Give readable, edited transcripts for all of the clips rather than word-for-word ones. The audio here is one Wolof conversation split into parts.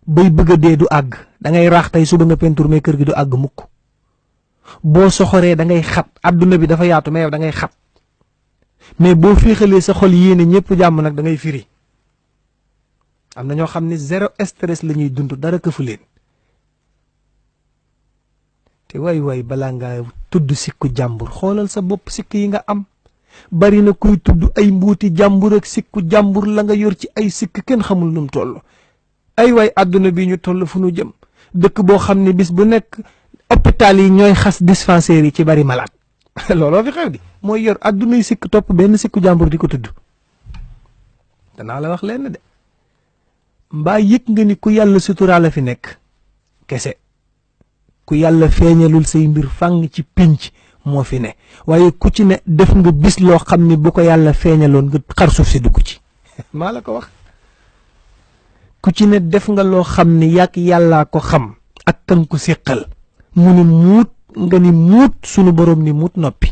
bay bëgg a dee du àgg da ngay raax tey suba nga peinture mais kër gi du àgg mukk boo soxoree da ngay xat adduna bi dafa yaatu mais yow da ngay xat mais boo féexalee sa xol yéene ñëpp jàmm nag da ngay firi am na ñoo xam ne zéro stress la ñuy dund dara këfu leen te way balaa nga tudd sikku jàmbur xoolal sa bopp sikk yi nga am bari na kuy tudd ay mbuuti jàmbur ak sikku jàmbur la nga yor ci ay sikk kenn xamul nu mu toll ay way àdduna bi ñu toll fu nu jëm dëkk boo xam ne bis bu nekk hôpital yi ñooy xas dispensaire yi ci bari malade looloo fi xew di mooy yor àddunay sikk topp benn sikku jàmbur di ko tudd danaa la wax lenn de mbaa yëg nga ni ku yàlla suturaa la fi nekk kese ku yàlla feeñalul say mbir fàng ci pénc moo fi ne waaye ku ci ne def nga bis loo xam ni bu ko yàlla feeñaloon nga xar suuf si dugg ci maa la ko wax ku ci ne def nga loo xam ni yàgg yàllaa ko xam ak kan ko séqal mu ni muut nga ni muut sunu borom ni muut noppi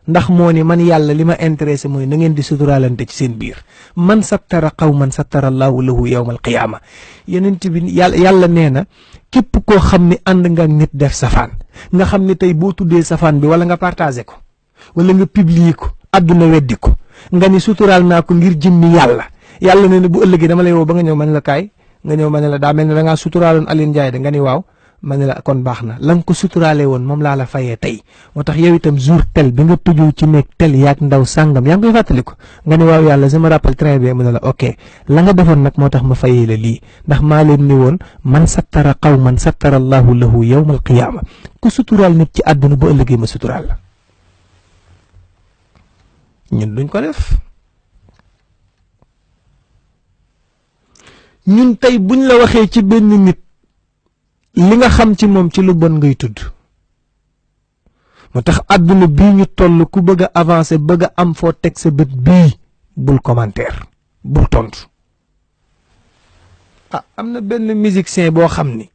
ndax moo ni man yàlla li ma intéressé mooy na ngeen di suturaalante ci seen biir man sattara qawman sattara allahu lahu yawma alqiyaama yenent bi yàlla nee na képp koo xam ni ànd nga ak nit def safaan nga xam ni tey boo tuddee safaan bi wala nga partagé ko wala nga publier ko àdduna weddi ko nga ni suturaal naa ko ngir jëmmi yàlla nee na bu ëllëgee dama lay woo ba nga ñëw ma ne la kaay nga ñëw ma ne la daa mel ne da ngaa suturaaloon Alioune Ndiaye de nga ni waaw ma ne la kon baax na la nga ko suturaale woon moom laa la fayee tey moo tax yow itam jour tel bi nga tujju ci nekk tel yaag ndaw sàngam yaa ngi koy fàttaliku nga ne waaw yàlla je me rappelle très bien mu ne la ok la nga defoon nag moo tax ma fayee la lii ndax maa leen ni woon man sattara qawman sattara allahu lahu yawma alqiyaama ku suturaal nit ci àdduna bu ëllëgee ma suturaal la ñun duñ ko def ñun tey buñ la waxee ci benn nit li nga xam ci moom ci lu bon ngay tudd moo tax àdduna bii ñu toll ku bëgg a avancer bëgg a am foo teg sa bët bii bul commentaire bul tontu am na benn musicien boo xam ni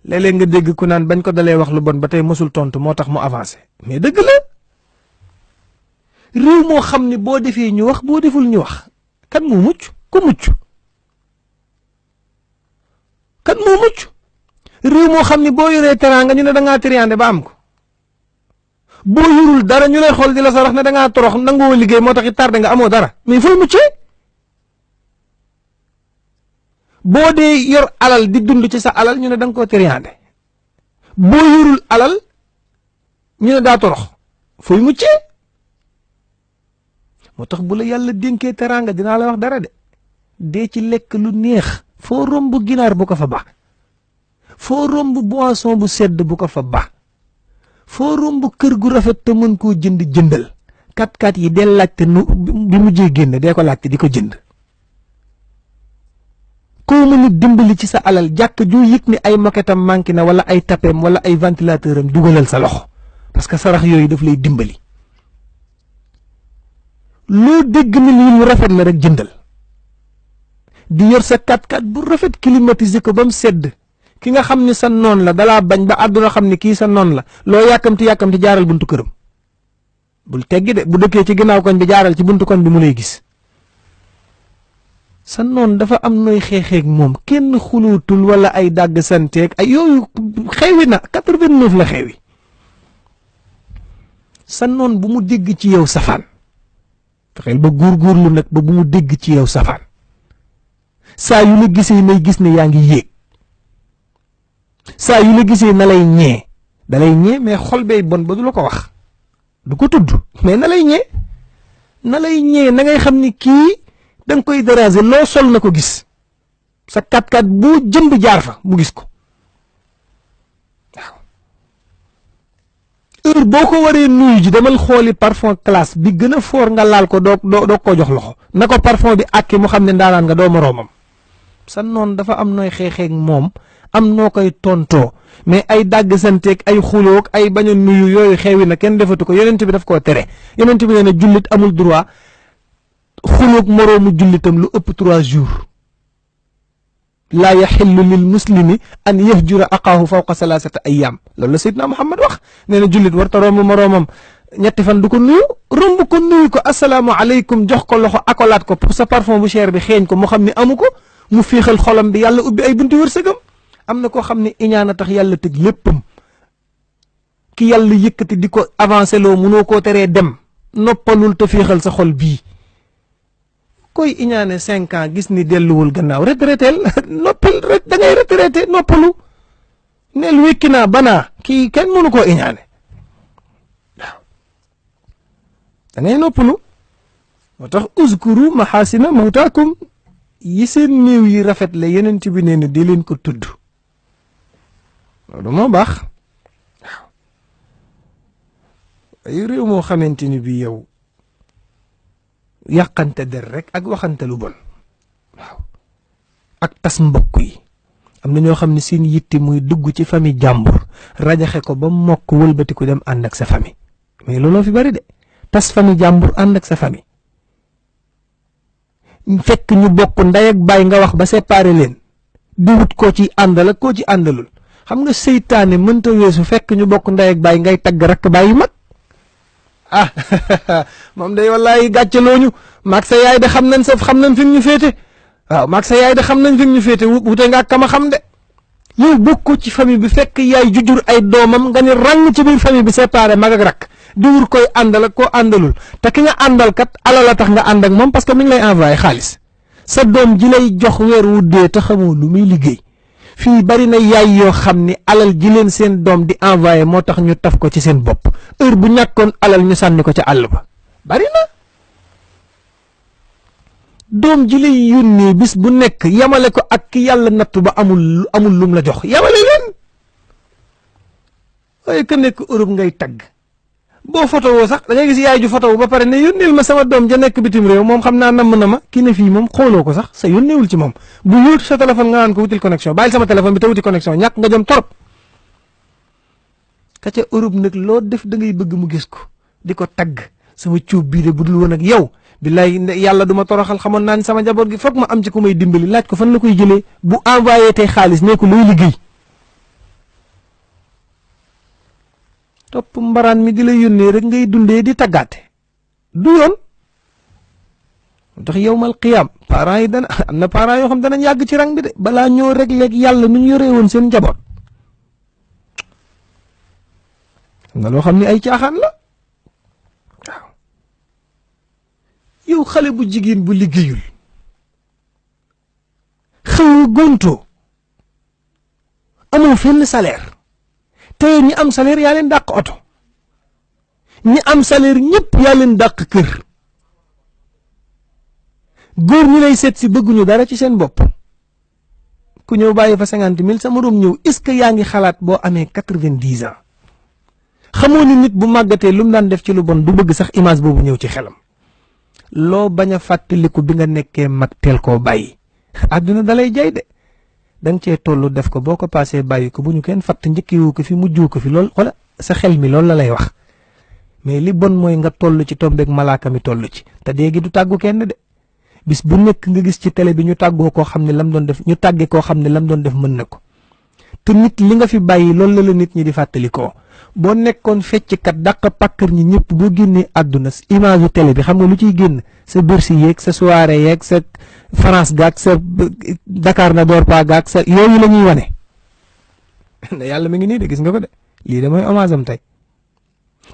léeg-léeg nga dégg ku naan bañ ko dalee wax lu bon ba tey mosul tontu moo tax mu avancer mais dëgg la réew moo xam ni boo defee ñu wax boo deful ñu wax kan moo mucc ku mucc kan moo mucc réew moo xam ni boo yoree teraanga ñu ne da ngaa triande ba am ko boo yorul dara ñu lay xool di la sarax ne da ngaa torox nangoo liggéey moo tax it tardé nga amoo dara mais fooy muccee boo dee yor alal di dund ci sa alal ñu ne da nga koo triande boo yorul alal ñu ne daa torox fooy muccee moo tax bu la yàlla dénkee teraanga dinaa la wax dara de dee ci lekk lu neex foo romb ginaar bu ko fa baax foo romb boisson bu sedd bu ko fa baax foo romb kër gu rafet te mën koo jëndal kat yi del laajte nu bi mujjee génn dee ko laajte di ko jënd koo mën a dimbali ci sa alal jàkk ju yëg ni ay moquettam manqué na wala ay tapeem wala ay ventilateur am dugalal sa loxo parce que sarax yooyu daf lay dimbali loo dégg ni lii lu rafet la rek jëndal di yor sa kat bu rafet climatisé ko ba mu sedd ki nga xam ni sa noon la dalaa bañ ba àdduna xam ni kii sa noon la loo yàkkamti jaaral buntu këram bul teggi de bu dëkkee ci ginnaaw koñ bi jaaral ci buntu koñ bi mu lay gis sa noon dafa am nooy xeexeeg moom kenn xulootul wala ay dàgg santeeg ay yooyu xewi na 89 la xewi sa noon bu mu dégg ci yow safaan fexeel ba góorgóorlu nag ba bu mu dégg ci yow safaan saa yu la gisee nay gis ne yaa ngi yéeg saa yu la gisee na lay ñee da lay ñee mais xol bay bon ba du la ko wax du ko tudd mais na lay ñee na ngay xam ni kii da nga koy déranger loo sol na ko gis sa kat boo jënd jaar fa mu gis ko waaw heure boo ko waree nuyu ji demal xooli parfum classe bi gën a foor nga laal ko doo ko jox loxo na ko parfum bi àkki mu xam ne ndaanaan nga doo moroomam sa noon dafa am nooy xeexeeg moom am noo koy tontoo mais ay dàgg santeeg ay xuloog ay bañ a nuyu yooyu xewi na kenn defatu ko yonent bi daf koo tere yonent bi nee na jullit amul droit xuloog moroomu jullitam lu ëpp 3 jours laa yaxillu lil muslimi an yahjura aqaahu fawqa 3 ayyaam loolu la Seydina Muhammad wax nee na jullit warta romb moroomam ñetti fan du ko nuyu romb ko nuyu ko asalaamu aleykum jox ko loxo akolaat ko pour sa parfum bu cher bi xeeñ ko mu xam ni amu ko mu féexal xolam bi yàlla ubbi ay bunti wërsëgam. am na koo xam ne iñaan a tax yàlla tëj léppam ki yàlla yëkkati di ko avancé loo munoo koo teree dem noppalul te féexal sa xol bii. koy iñaane 5 ans gis ni delluwul gannaaw retraiteel noppal da ngay retraité noppalu neel wékki naa banaa kii kenn mënu koo iñaane waaw da ngay noppalu. moo tax uzkuru mahasina mawtaakum yi seen néew yi rafet la yeneen ci bi nee na di leen ko tudd loolu moo baax waaw ay réew moo xamante ni bi yow yàqante der rek ak waxante lu bon waaw ak tas mbokk yi. am na ñoo xam ne seen yitti muy dugg ci famille jàmbur rajaxe ko ba mokk wëlbati ko dem ànd ak sa famille mais looloo fi bari de tas famille jàmbur ànd ak sa famille fekk ñu bokk ndey ak baay nga wax ba séparé leen di wut koo ci àndal ak koo ci àndalul. xam nga seytaane mënta weesu fekk ñu bokk ndey ak baay ngay tagg rakk baay yu mag ah moom day wallaay gàccalooñu maag sa yaay de xam nañ fi ñu féete waaw maag sa yaay de xam nañ fi ñu féete wute nga ak kama xam de yow bokkoo ci famille bi fekk yaay jujur ay doomam nga ni ràng ci biir famille bi séparé mag ak rakk di wut koy àndal ak koo àndalul te ki nga àndal kat alal la tax nga ànd ak moom parce que mi ngi lay envoyé xaalis sa doom ji lay jox weer wu dee te xamoo lu muy liggéey. fii bari na yaay yoo xam ni alal ji leen seen doom di envoyé moo tax ñu taf ko ci seen bopp heure bu ñàkkoon alal ñu sànni ko ca àll ba bari na. doom ji lay yónnee bis bu nekk yamale ko ak ki yàlla nattu ba amul lum la jox yamale leen waaye ka nekk Europe ngay tagg boo photo woo sax da ngay gis yaay ju photo ba pare ne yónneel ma sama doom ja nekk bitim réew moom xam naa namm na ma ki ne fii moom xooloo ko sax sa yónneewul ci moom bu yóot sa téléphone nga naan ko wutil connexion bàyyil sama téléphone bi te wuti connexion ñàkk nga jom torop. ka ca Europe nag loo def da ngay bëgg mu gis ko di ko tagg sama cuub bii de bu dul woon ak yow billaay yàlla du ma toroxal xamoon naa ni sama njaboot gi foog ma am ci ku may dimbali laaj ko fan la koy jëlee bu envoyé tey xaalis ne ko luy liggéey. topp mbaraan mi di la yónnee rek ngay dundee di taggaate du yoon. tax yowmal qiyaam parents yi dana am na parents yoo xam danañ yàgg ci rang bi de balaa ñoo rek léegi yàlla nu ñu yoree woon seen njaboot am na loo xam ne ay caaxaan la waaw. yow xale bu jigéen bu liggéeyul xëy gontoo amoo fenn salaire te ñi am salaire yaa leen dàq oto ñi am salaire ñëpp yaa leen dàq kër góor ñi lay seet si bëgguñu dara ci seen bopp ku ñëw bàyyi fa 50 000 sa moroom ñëw est-ce que yaa ngi xalaat boo amee 90 ans xamoo ni nit bu màggatee lu mu daan def ci lu bon du bëgg sax image boobu ñëw ci xelam loo bañ a fàttaliku bi nga nekkee mag teel koo bàyyi àdduna dalay jay de da nga cee toll def ko boo ko paasee bàyyi ko bu ñu kenn fatt njëkkiwu ko fi mujjuu ko fi lool wala sa xel mi loolu la lay wax mais li bon mooy nga toll ci tombeeg malaaka mi toll ci te déegi du tàggu kenn de bis bu nekk nga gis ci télé bi ñu tàggoo koo xam ne lam doon def ñu tàggee koo xam ne lam doon def mën na ko te nit li nga fi bàyyi loolu la la nit ñi di fàttalikoo boo nekkoon fecckat dàq pàkkar ñi ñëpp boo génnee àdduna image yu télé bi xam nga lu ciy génn sa Bercy yeeg sa soirée yeeg sa France gaag sa Dakar na door pa gaag sa yooyu la ñuy wane yàlla mi ngi nii de gis nga ko de lii de mooy hommage am tey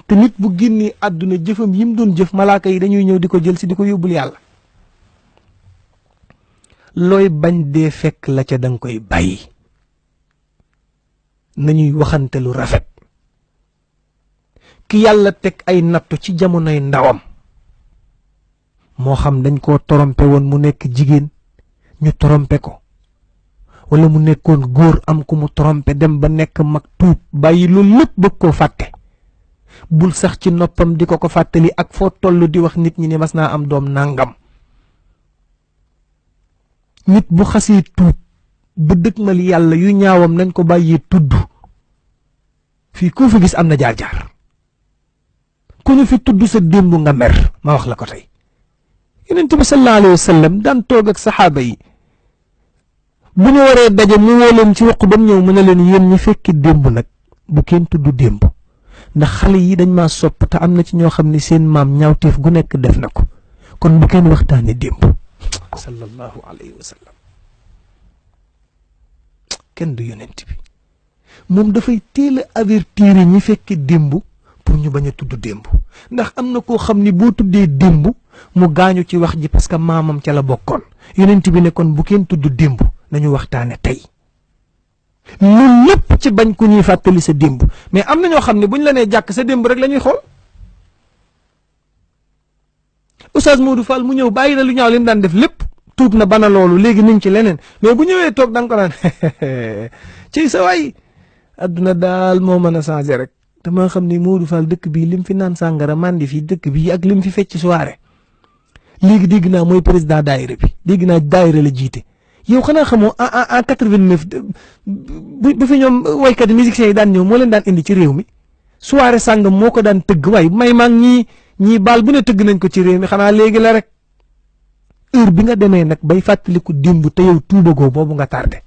te nit bu génnee àdduna jëfam yi mu doon jëf malaaka yi dañuy ñëw di ko jël si di ko yóbbul yàlla looy bañ dee fekk la ca danga koy bàyyi nañuy waxante lu rafet ki yàlla teg ay nattu ci jamonoy ndawam moo xam dañ koo torompe woon mu nekk jigéen ñu torompe ko wala mu nekkoon góor am ku mu torompe dem ba nekk mag tuub bàyyi loolu lépp bëgg koo fàtte bul sax ci noppam di ko fàttali ak foo toll di wax nit ñi ne mas naa am doom nangam nit bu xasee tuub ba dëgmal yàlla yu ñaawam nañ ko bàyyee tudd fii ku fi gis am na jaar-jaar ku ñu fi tudd sa démb nga mer ma wax la ko tey yonent bi sallallahu alayhi wa sallam daan toog ak saxaaba yi bu ñu waree daje mu woo leen ci waq ba mu ñëw mu ne leen yéen ñi fekki démb nag bu kenn tudd démb ndax xale yi dañ maa sopp te am na ci ñoo xam ne seen maam ñaawteef gu nekk def na ko kon bu kenn waxtaane démb sallallahu alayhi wa sallam kenn du yonent bi moom dafay teel a avertir ñi fekke démb pour ñu bañ a tudd démb ndax am na koo xam ni boo tuddee démb mu gaañu ci wax ji parce que maamam ca la bokkoon yonent bi ne kon bu kenn tudd démb nañu waxtaane tey loolu lépp ci bañ ku ñuy fàttali sa démb mais am na ñoo xam ne bu ñu la nee jàkk sa démb rek la ñuy xool Oustaz Modou Fall mu ñëw bàyyi na lu ñaaw leen daan def lépp tuub na bana loolu léegi niñ ci leneen mais bu ñëwee toog da nga ko naan ci sa waay adduna daal moo mën a changé rek dama xam ni Modou Fall dëkk bii lim fi naan sàngara mandi fii dëkk bii ak lim fi fecc soirée léegi dégg naa mooy président daayira bi dégg naa daayira la jiite yow xanaa xamoo en 89 bu fi ñoom waykat yi musiciens yi daan ñëw moo leen daan indi ci réew mi soirée sàngam moo ko daan tëgg waaye may maag ñii baal bu ne tëgg nañ ko ci réew mi xanaa léegi la rek heure bi nga demee nag bay fàttaliku démb te yow tuubagoo boobu nga tardé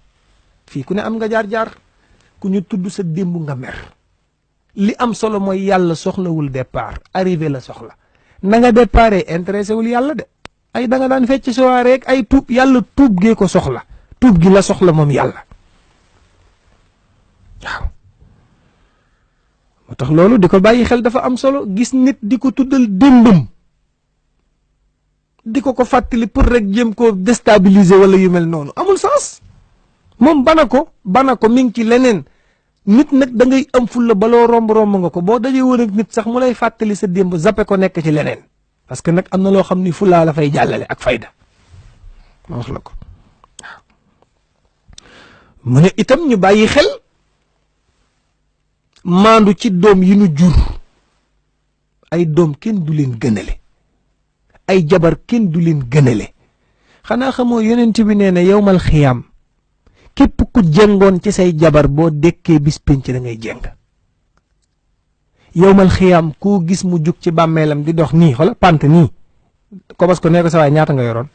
fii ku ne am nga jaar-jaar ku ñu tudd sa démb nga mer li am solo mooy yàlla soxlawul départ arrivé la soxla na nga déparé intéressé wul yàlla de ay da nga daan fecc soirée rek ay tuub yàlla tuub gee ko soxla tuub gi la soxla moom yàlla waaw moo tax loolu di ko bàyyi xel dafa am solo gis nit di ko tuddal démbam di ko fàttali pour rek jëm ko déstabiliser wala yu mel noonu amul sens moom bana ko mi ngi ci leneen nit nag da ngay am fulla baloo romb nga ko boo dajee woon ak nit sax mu lay fàttali sa démb zappe ko nekk ci leneen parce que nag am na loo xam ni fullaa la fay jàllale ak fayda ma wax la ko waaw mu ne itam ñu bàyyi xel maandu ci doom yi nu jur ay doom kenn du leen gënale ay jabar kenn du leen gënale xanaa xamoo yonent bi nee na yowmal xiyaam képp ku jëngoon ci say jabar boo dekkee bis pénc da ngay jëng yowmal xiyaam koo gis mu jug ci bàmmeelam di dox nii xola pant nii ko parce que nee ko sa waay ñaata nga yoroon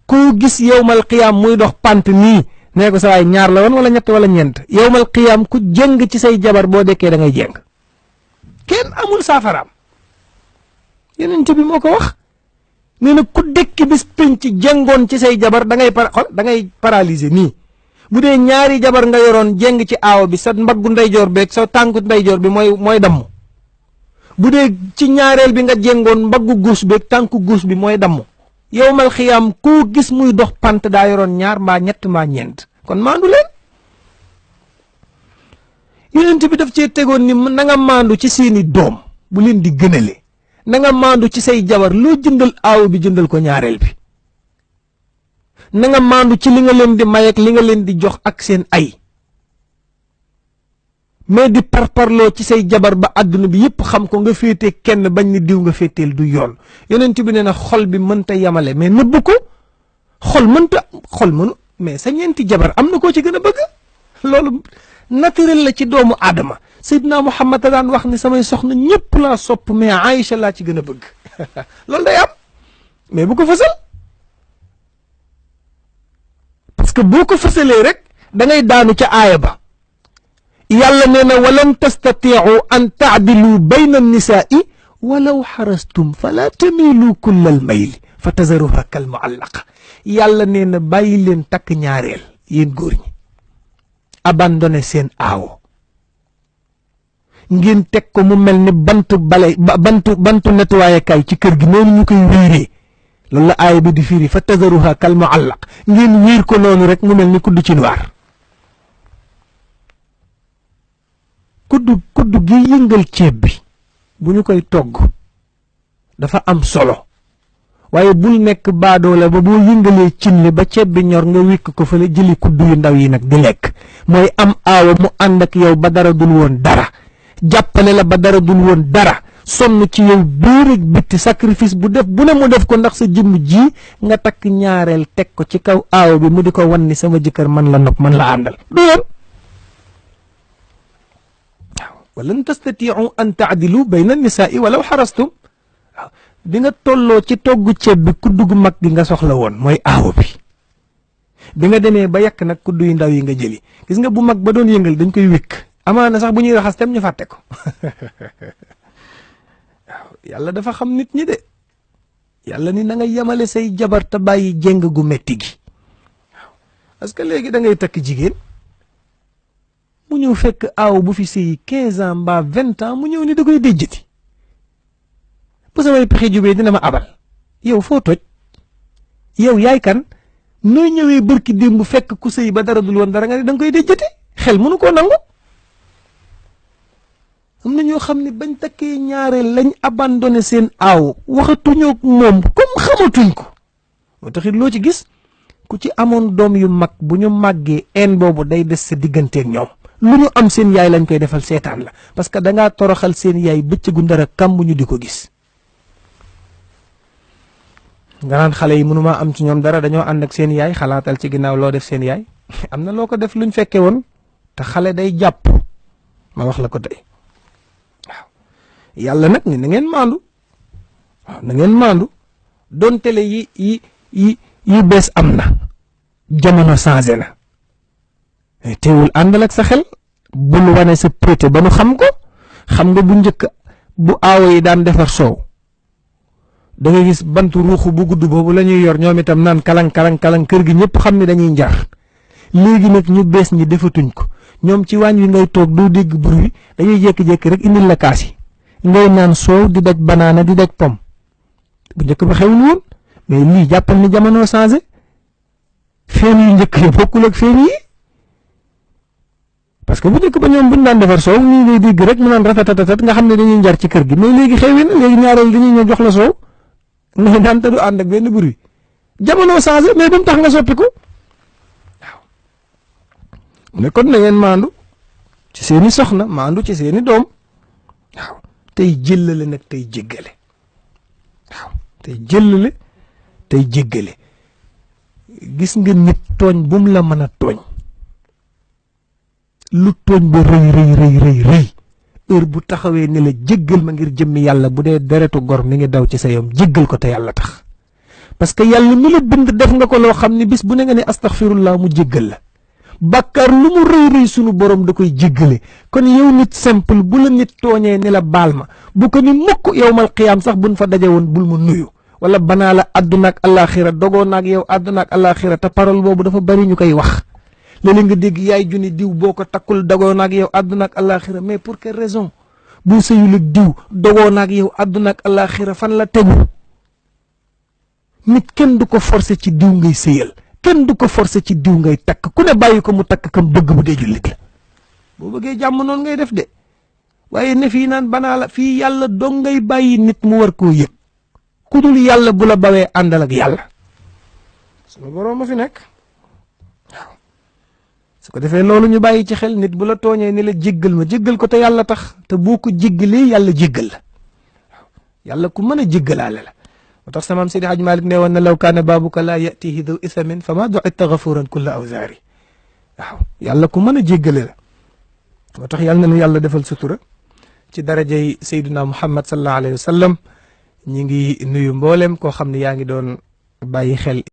koo gis yowmal xiyaam muy dox pant nii nee ko sa waay ñaar la woon wala ñett wala ñeent yowmal xiyaam ku jëng ci say jabar boo dekkee da ngay jëng kenn amul saafaraam yonent bi moo ko wax nee na ku dekki bis pénc jëngoon ci say jabar da ngay paralyser nii bu dee ñaari jabar nga yoroon jeng ci aaw bi sa mbaggu ndeyjoor beeg sa tànku ndeyjoor bi mooy damm bu dee ci ñaareel bi nga jengoon mbaggu guus beeg tànku guus bi mooy damm yowmal xiyaam koo gis muy dox pant daa yoroon ñaar mbaa ñett mbaa ñeent kon maandu leen yonent bi daf cee tegoon ni na nga maandu ci seeni doom bu leen di gënale na nga maandu ci say jabar loo jëndal aaw bi jëndal ko ñaareel bi na nga maandu ci li nga leen di may ak li nga leen di jox ak seen ay mais di parparloo ci say jabar ba àdduna bi yépp xam ko nga féetee kenn bañ ni diw nga féeteel du yoon yonent bi nee na xol bi mënta yamale mais nëbb ko xol mënu mais sa ñeenti jabar am na koo ci gën a bëgg loolu naturel la ci doomu aadama Seydina Muhammad daan wax ni samay soxna ñëpp laa sopp mais Aïcha laa ci gën a bëgg loolu day am mais bu ko fësal parce que boo ko fësalee rek da ngay daanu ca aaya ba yàlla nee na walan tastatiu an taadilu bayna annisaai walaw xarastum fala tamilu kulla al mayli fa tazaruha kal muallaqa yàlla nee na bàyyi leen takk ñaareel yéen góor ñi abandonné seen aawo ngeen teg ko mu mel ni bantu nettoyé kay ci kër gi noonu ñu koy wéeree loolu la aaya bi di firi fa tazaruha kal muallaq ngeen wéer ko noonu rek mu mel ni kudd ci noir kudd gi yëngal ceeb bi bu ñu koy togg dafa am solo waaye bul nekk baadoo la ba boo yëngalee cin li ba ceeb bi ñor nga wékk ko fële jëli kudd yu ndaw yi nag di lekk mooy am aawa mu ànd ak yow ba dara dul woon dara jàppale la ba dara dul woon dara sonn ci yow biir ak bitti sacrifice bu ne mu def ko ndax sa jëmm ji nga takk ñaareel teg ko ci kaw aaw bi mu di ko wan ni sama jëkkër man la nopp man la àndal du yoon waaw walan tastatiu an taadilu bayna nisaai walaw xarastum waaw bi nga tolloo ci togg ceeb bi kuddu gu mag gi nga soxla woon mooy aaw bi nga demee ba yàq nag kuddu yu ndaw yi nga jëli gis nga bu mag ba doon yëngal dañ koy wékk amaana sax bu ñuy raxas tam ñu fàtte ko waaw yàlla dafa xam nit ñi de yàlla ni na nga yemale say jabar te bàyyi jéng gu metti gi waaw parce que léegi da ngay takk jigéen mu ñëw fekk aaw bu fi sëyi 15 ans mbaa 20 ans mu ñëw ni da koy déjjati bu samay pexe jubee dina ma abal yow foo toj yow yaay kan nooy ñëwee bërki démb fekk ku sëy ba dara dul woon dara nga ne da nga koy déjjati xel mënu koo nangu. am na ñoo xam ne bañ takkee ñaareel lañ abandonné seen aaw waxatuñoo moom comme xamatuñ ko moo taxit loo ci gis ku ci amoon doom yu mag bu ñu màggee een boobu day des sa digganteeg ñoom lu ñu am seen yaay lañ koy defal seetaan la parce que dangaa toroxal seen yaay bëccëgu ndara kam bu ñu di ko gis. nga naan xale yi mënuma am ci ñoom dara dañoo ànd ak seen yaay xalaatal ci ginnaaw loo def seen yaay am na loo ko def luñ fekke woon te xale day jàpp ma wax la ko tey waaw yàlla nag ni na ngeen maandu waaw na ngeen maandu doon télé yi bees am na jamono changé na teewul àndal ak sa xel bul wane sa pété ba nu xam ko xam nga bu njëkk bu aawo yi daan defar soow da ngay gis bantu ruuxu bu gudd boobu la ñuy yor ñoom itam naan kalang kër gi ñëpp xam ne dañuy njar léegi nag ñu bees ñi defatuñ ko ñoom ci waañ wi ngay toog doo dégg bruit dañuy jékki-jékki rek indil la kaas yi ngay naan soow di daj banaana di daj pom bu njëkk ba xewul woon mais lii jàppal ni jamono changé feen yu njëkk yi bokkul ak feen yi parce que bu njëkk ba ñoom buñ daan defar soow nii ngay dégg rek mu naan ratatatat nga xam ne dañuy njar ci kër gi mais léegi xewi na léegi ñaareel dañuy ñëw jox la soow ngay naan te du ànd ak benn bruit jamono changé mais bu mu tax nga soppi ko waaw ne kon na ngeen maandu ci seeni soxna maandu ci seeni doom waaw tey jëllale nag tey jéggale waaw tey jëllale tey jéggale gis nga nit tooñ bu mu la mën a tooñ lu tooñ ba rëy heure bu taxawee ne la jéggal ma ngir jëmmi yàlla bu dee deretu gor mi ngi daw ci sa yom jéggal ko te yàlla tax parce que yàlla mi la bind def nga ko loo xam ne bis bu ne nga ne astaghfirullah mu jéggal la bàkkaar lu mu rëy sunu borom da koy jéggale kon yow nit simple bu la nit tooñee ne la baal ma bu ko ni mukk yowmal qiyaam sax buñ fa daje woon bul ma nuyu wala banaa la àdduna ak àllaaxira dogoo naag yow àdduna ak àllaaxira te parole boobu dafa bari ñu koy wax léeg-léeg nga dégg yaay junni diw boo ko takkul dogoo naag yow àdduna ak àllaaxira mais pour quelle raison boo sëyul ak diw dogoo naag yow àdduna ak àllaaxira fan la tegu nit kenn du ko forcer ci diw ngay sëyal kenn du ko forcer ci diw ngay takk ku ne bàyyi ko mu takk kam bëgg bu dee jullit la boo bëggee jàmm noonu ngay def de waaye ne fii naan banaa la fii yàlla dong ngay bàyyi nit mu war koo yëg ku dul yàlla bu la bawee àndal ak yàlla sunu borom ma fi nekk waaw su ko defee loolu ñu bàyyi ci xel nit bu la tooñee ni la jéggal ma jéggal ko te yàlla tax te boo ko jéggalee yàlla jéggal la waaw yàlla ku mën a jéggalaale la moo tax sama maam Seydi Hadj Malick ne woon na law kaana baabuka laa yatihi du isamin fa ma du'ita gafuran kulla awzaari waaw yàlla ku mën a jéggale la moo tax yàlla na nu yàlla defal sutura ci darajay Seydina Muhammad sallallahu alayhi wa sallam ñi ngi nuyu mboolem koo xam ne yaa ngi doon bàyyi xel